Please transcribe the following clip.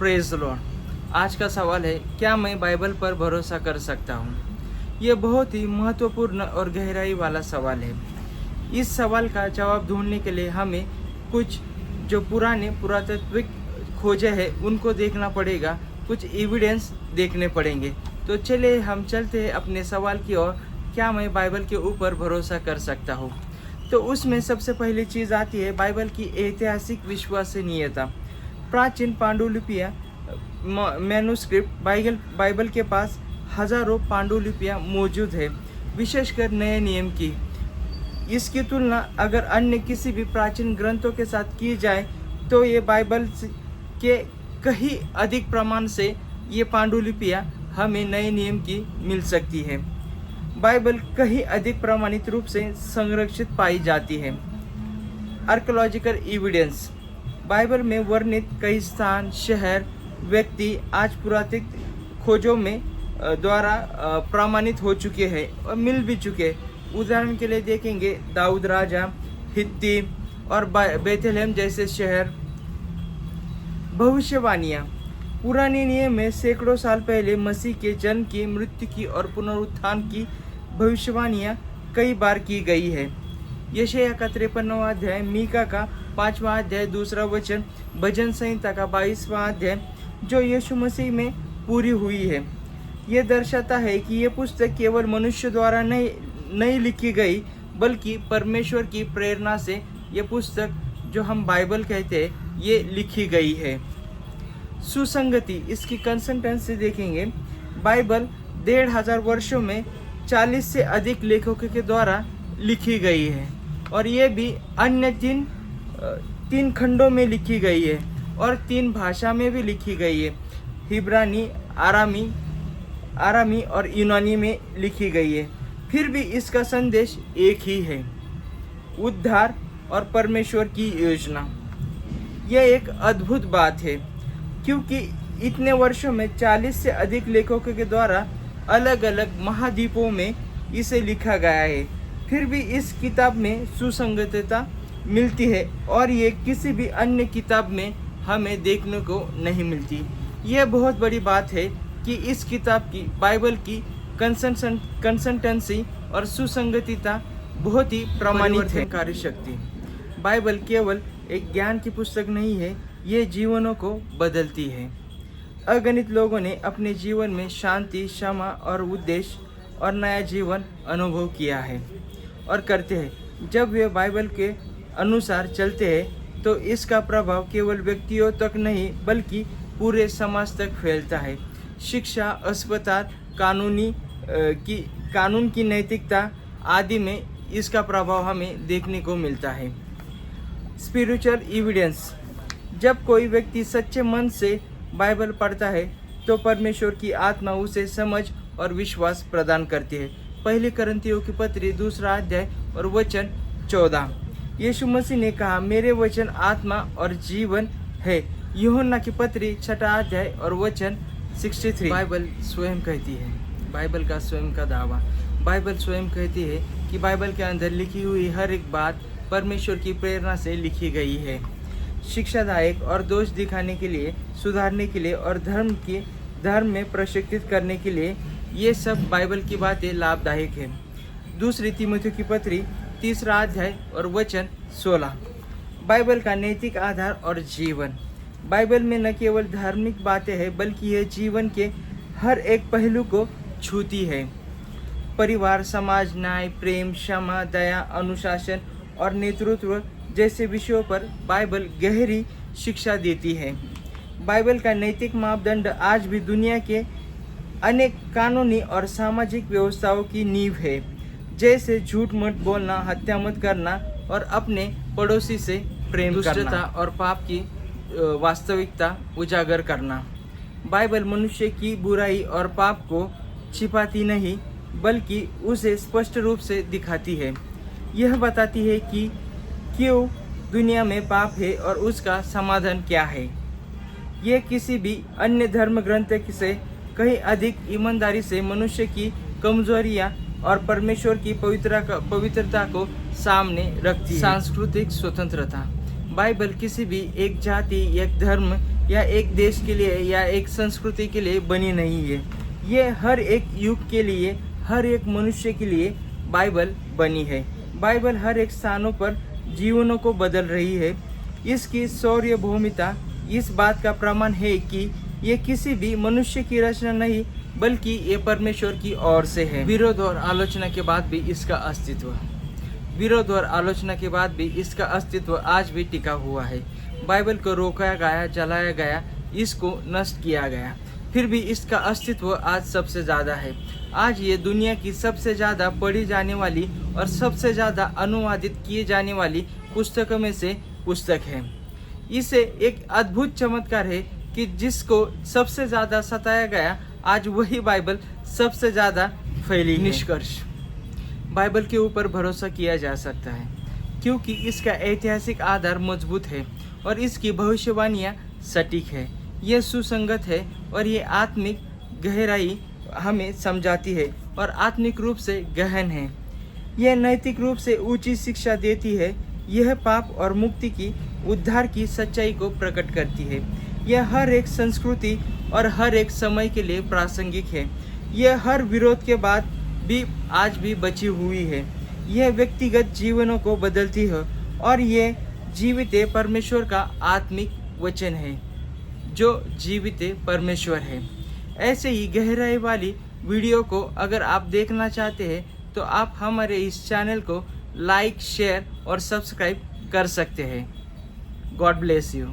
Praise Lord. आज का सवाल है, क्या मैं बाइबल पर भरोसा कर सकता हूँ? ये बहुत ही महत्वपूर्ण और गहराई वाला सवाल है। इस सवाल का जवाब ढूंढने के लिए हमें कुछ जो पुराने पुरातात्विक खोजें हैं उनको देखना पड़ेगा, कुछ एविडेंस देखने पड़ेंगे। तो चलिए हम चलते हैं अपने सवाल की ओर, क्या मैं बाइबल के ऊपर भरोसा कर सकता हूँ? तो उसमें सबसे पहली चीज़ आती है बाइबल की ऐतिहासिक विश्वसनीयता। प्राचीन पांडुलिपियाँ मैन्युस्क्रिप्ट बाइबल के पास हजारों पांडुलिपियाँ मौजूद है, विशेषकर नए नियम की। इसकी तुलना अगर अन्य किसी भी प्राचीन ग्रंथों के साथ की जाए तो ये बाइबल के कहीं अधिक प्रमाण से ये पांडुलिपियाँ हमें नए नियम की मिल सकती है। बाइबल कहीं अधिक प्रमाणित रूप से संरक्षित पाई जाती है। Archaeological evidence. बाइबल में वर्णित कई स्थान, शहर, व्यक्ति आज पुरातत्विक खोजों में द्वारा प्रमाणित हो चुके हैं और मिल भी चुके। उदाहरण के लिए देखेंगे दाऊद राजा, हित्ती और बेथलेहम जैसे शहर। भविष्यवाणियाँ। पुराने नियम में सैकड़ों साल पहले मसीह के जन्म की, मृत्यु की और पुनरुत्थान की भविष्यवाणियाँ कई बार की गई है। यशायाह का 53वां अध्याय, मीका का 5वां अध्याय 2 वचन, भजन संहिता का 22वां अध्याय जो यीशु मसीह में पूरी हुई है। ये दर्शाता है कि ये पुस्तक केवल मनुष्य द्वारा नहीं लिखी गई, बल्कि परमेश्वर की प्रेरणा से ये पुस्तक जो हम बाइबल कहते हैं ये लिखी गई है। सुसंगति। इसकी कंसिस्टेंसी देखेंगे। बाइबल 1500 वर्षों में 40 से अधिक लेखकों के द्वारा लिखी गई है और ये भी अन्य तीन खंडों में लिखी गई है और 3 भाषा में भी लिखी गई है। हिब्रानी, आरामी और यूनानी में लिखी गई है। फिर भी इसका संदेश एक ही है, उद्धार और परमेश्वर की योजना। यह एक अद्भुत बात है क्योंकि इतने वर्षों में 40 से अधिक लेखकों के द्वारा अलग अलग महाद्वीपों में इसे लिखा गया है। फिर भी इस किताब में सुसंगतता मिलती है और ये किसी भी अन्य किताब में हमें देखने को नहीं मिलती। यह बहुत बड़ी बात है कि इस किताब की, बाइबल की कंसिस्टेंसी और सुसंगतता बहुत ही प्रमाणित है। कार्यशक्ति। बाइबल केवल एक ज्ञान की पुस्तक नहीं है, ये जीवनों को बदलती है। अगणित लोगों ने अपने जीवन में शांति, क्षमा और उद्देश्य और नया जीवन अनुभव किया है और करते हैं। जब वे बाइबल के अनुसार चलते हैं तो इसका प्रभाव केवल व्यक्तियों तक नहीं बल्कि पूरे समाज तक फैलता है। शिक्षा, अस्पताल, कानून की नैतिकता आदि में इसका प्रभाव हमें देखने को मिलता है। Spiritual evidence. जब कोई व्यक्ति सच्चे मन से बाइबल पढ़ता है तो परमेश्वर की आत्मा उसे समझ और विश्वास प्रदान करती है। पहली कुरिन्थियों की पत्री 2 अध्याय और वचन 14। यीशु मसीह ने कहा, मेरे वचन आत्मा और जीवन है। यूहन्ना की पत्री 6 अध्याय और वचन 63। बाइबल स्वयं कहती है, बाइबल का स्वयं का दावा। बाइबल स्वयं कहती है कि बाइबल के अंदर लिखी हुई हर एक बात परमेश्वर की प्रेरणा से लिखी गई है। शिक्षादायक और दोष दिखाने के लिए, सुधारने के लिए और धर्म में प्रशिक्षित करने के लिए ये सब बाइबल की बातें लाभदायक है। 2 तीमुथियुस की पत्री 3 अध्याय और वचन 16। बाइबल का नैतिक आधार और जीवन। बाइबल में न केवल धार्मिक बातें हैं बल्कि यह जीवन के हर एक पहलू को छूती है। परिवार, समाज, न्याय, प्रेम, क्षमा, दया, अनुशासन और नेतृत्व जैसे विषयों पर बाइबल गहरी शिक्षा देती है। बाइबल का नैतिक मापदंड आज भी दुनिया के अनेक कानूनी और सामाजिक व्यवस्थाओं की नींव है, जैसे झूठ मत बोलना, हत्या मत करना और अपने पड़ोसी से प्रेम करना, दुष्टता और पाप की वास्तविकता उजागर करना। बाइबल मनुष्य की बुराई और पाप को छिपाती नहीं बल्कि उसे स्पष्ट रूप से दिखाती है। यह बताती है कि क्यों दुनिया में पाप है और उसका समाधान क्या है। यह किसी भी अन्य धर्म ग्रंथ से कहीं अधिक ईमानदारी से मनुष्य की कमजोरियां और परमेश्वर की पवित्रता को सामने रखती है। सांस्कृतिक स्वतंत्रता। बाइबल किसी भी एक जाति, एक धर्म या एक देश के लिए या एक संस्कृति के लिए बनी नहीं है। ये हर एक युग के लिए, हर एक मनुष्य के लिए बाइबल बनी है। बाइबल हर एक स्थानों पर जीवनों को बदल रही है। इसकी सार्वभौमिकता इस बात का प्रमाण है कि ये किसी भी मनुष्य की रचना नहीं, बल्कि ये परमेश्वर की ओर से है। विरोध और आलोचना के बाद भी इसका अस्तित्व आज भी टिका हुआ है। बाइबल को रोका गया, जलाया गया, इसको नष्ट किया गया, फिर भी इसका अस्तित्व आज सबसे ज़्यादा है। आज ये दुनिया की सबसे ज़्यादा पढ़ी जाने वाली और सबसे ज़्यादा अनुवादित किए जाने वाली पुस्तकों में से पुस्तक है। इसे एक अद्भुत चमत्कार है कि जिसको सबसे ज़्यादा सताया गया, आज वही बाइबल सबसे ज़्यादा फैली है। निष्कर्ष, बाइबल के ऊपर भरोसा किया जा सकता है क्योंकि इसका ऐतिहासिक आधार मजबूत है और इसकी भविष्यवाणियाँ सटीक है। यह सुसंगत है और ये आत्मिक गहराई हमें समझाती है और आत्मिक रूप से गहन है। यह नैतिक रूप से ऊंची शिक्षा देती है। यह पाप और मुक्ति की, उद्धार की सच्चाई को प्रकट करती है। यह हर एक संस्कृति और हर एक समय के लिए प्रासंगिक है। यह हर विरोध के बाद भी आज भी बची हुई है। यह व्यक्तिगत जीवनों को बदलती है और यह जीवित परमेश्वर का आत्मिक वचन है जो जीवित परमेश्वर है। ऐसे ही गहराई वाली वीडियो को अगर आप देखना चाहते हैं तो आप हमारे इस चैनल को लाइक, शेयर और सब्सक्राइब कर सकते हैं। God bless you.